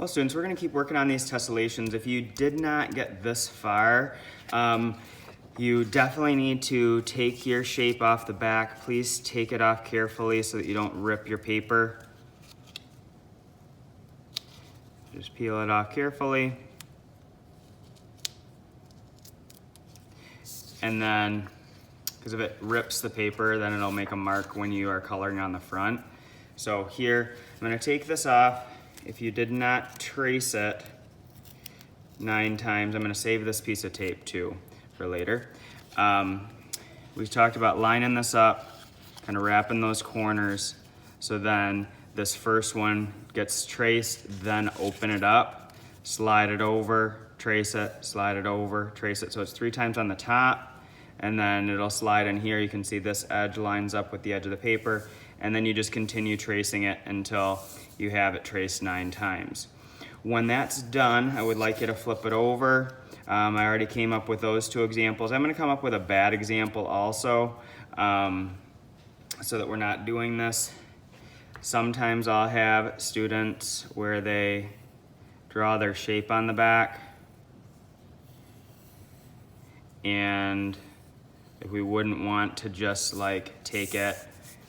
Well, students, we're going to keep working on these tessellations. If you did not get this far, you definitely need to take your shape off the back. Please take it off carefully so that you don't rip your paper. Just peel it off carefully. And then, because if it rips the paper, then it'll make a mark when you are coloring on the front. So here, I'm going to take this off. If you did not trace it 9 times, I'm going to save this piece of tape too for later. We talked about lining this up, kind of wrapping those corners, so then this first one gets traced, then open it up, slide it over, trace it, slide it over, trace it. So it's 3 times on the top, and then it'll slide in here. You can see this edge lines up with the edge of the paper, and then you just continue tracing it until you have it traced 9 times. When that's done, I would like you to flip it over. I already came up with those 2 examples. I'm going to come up with a bad example also, so that we're not doing this. Sometimes I'll have students where they draw their shape on the back, and if we wouldn't want to just like take it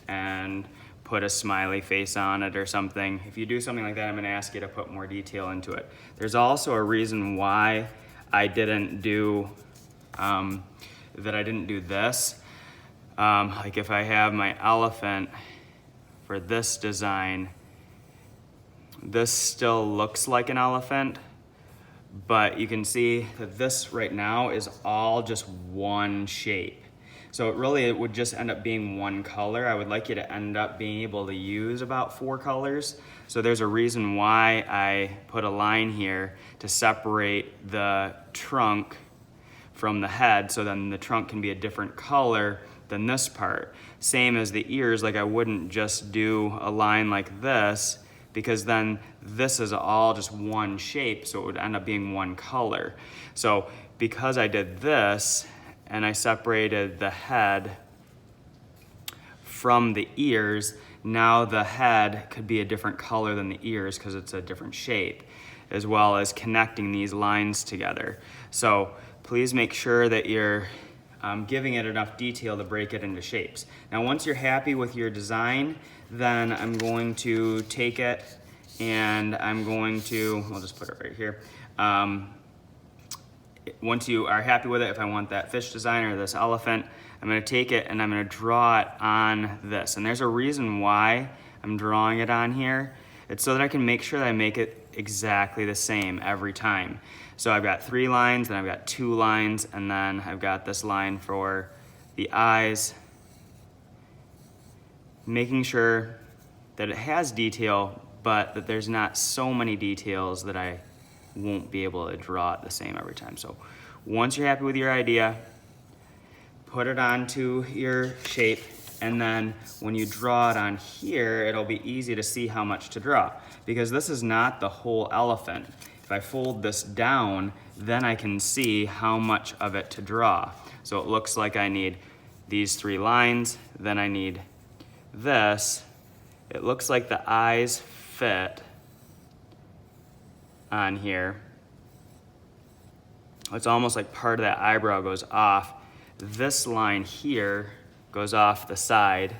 and put a smiley face on it or something, if you do something like that, I'm going to ask you to put more detail into it. There's also a reason why I didn't do this. Like if I have my elephant for this design, this still looks like an elephant, but you can see that this right now is all just one shape. So it would just end up being one color. I would like you to end up being able to use about 4 colors. So there's a reason why I put a line here to separate the trunk from the head, so then the trunk can be a different color than this part. Same as the ears, like I wouldn't just do a line like this, because then this is all just one shape, so it would end up being one color. So because I did this, and I separated the head from the ears, now the head could be a different color than the ears because it's a different shape, as well as connecting these lines together. So please make sure that you're giving it enough detail to break it into shapes. Now once you're happy with your design, then I'm going to take it and we'll just put it right here. Once you are happy with it, if I want that fish design or this elephant, I'm going to take it and I'm going to draw it on this. And there's a reason why I'm drawing it on here. It's so that I can make sure that I make it exactly the same every time. So I've got 3 lines, then I've got 2 lines, and then I've got this line for the eyes. Making sure that it has detail, but that there's not so many details that I won't be able to draw it the same every time. So once you're happy with your idea, put it onto your shape, and then when you draw it on here, it'll be easy to see how much to draw, because this is not the whole elephant. If I fold this down, then I can see how much of it to draw. So it looks like I need these 3 lines, then I need this. It looks like the eyes fit on here. It's almost like part of that eyebrow goes off. This line here goes off the side.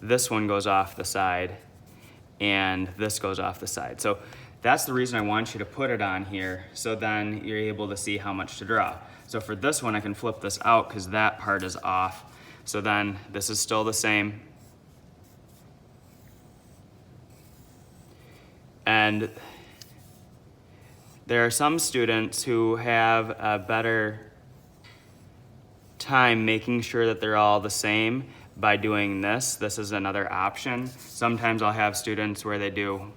This one goes off the side, and this goes off the side. So that's the reason I want you to put it on here, so then you're able to see how much to draw. So for this one, I can flip this out because that part is off. So then this is still the same. And there are some students who have a better time making sure that they're all the same by doing this. This is another option. Sometimes I'll have students where they do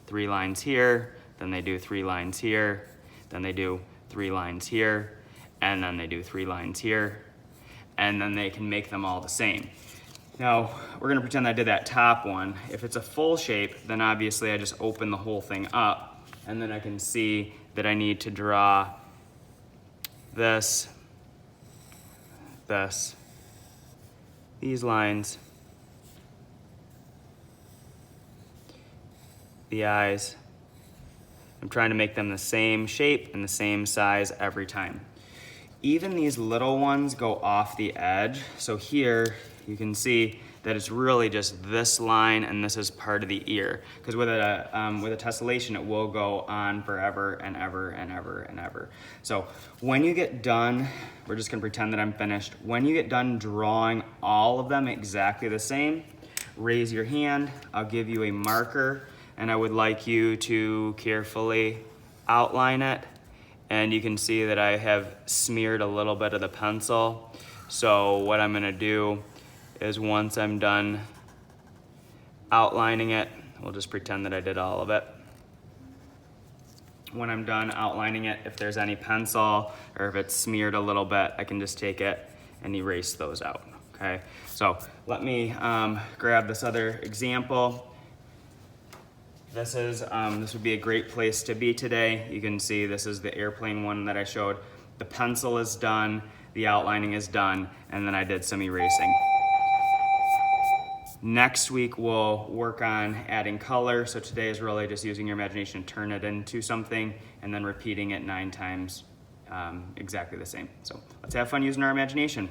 3 lines here, then they do 3 lines here, then they do 3 lines here, and then they do 3 lines here, and then they can make them all the same. Now, we're gonna pretend I did that top one. If it's a full shape, then obviously I just open the whole thing up, and then I can see that I need to draw this, these lines, the eyes, I'm trying to make them the same shape and the same size every time. Even these little ones go off the edge. So here you can see that it's really just this line and this is part of the ear. Because with a tessellation, it will go on forever and ever and ever and ever. So when you get done, we're just gonna pretend that I'm finished. When you get done drawing all of them exactly the same, raise your hand, I'll give you a marker, and I would like you to carefully outline it. And you can see that I have smeared a little bit of the pencil. So what I'm gonna do is once I'm done outlining it, we'll just pretend that I did all of it. When I'm done outlining it, if there's any pencil or if it's smeared a little bit, I can just take it and erase those out, okay? So let me grab this other example. This would be a great place to be today. You can see this is the airplane one that I showed. The pencil is done, the outlining is done, and then I did some erasing. Next week, we'll work on adding color. So today is really just using your imagination to turn it into something and then repeating it 9 times exactly the same. So let's have fun using our imagination.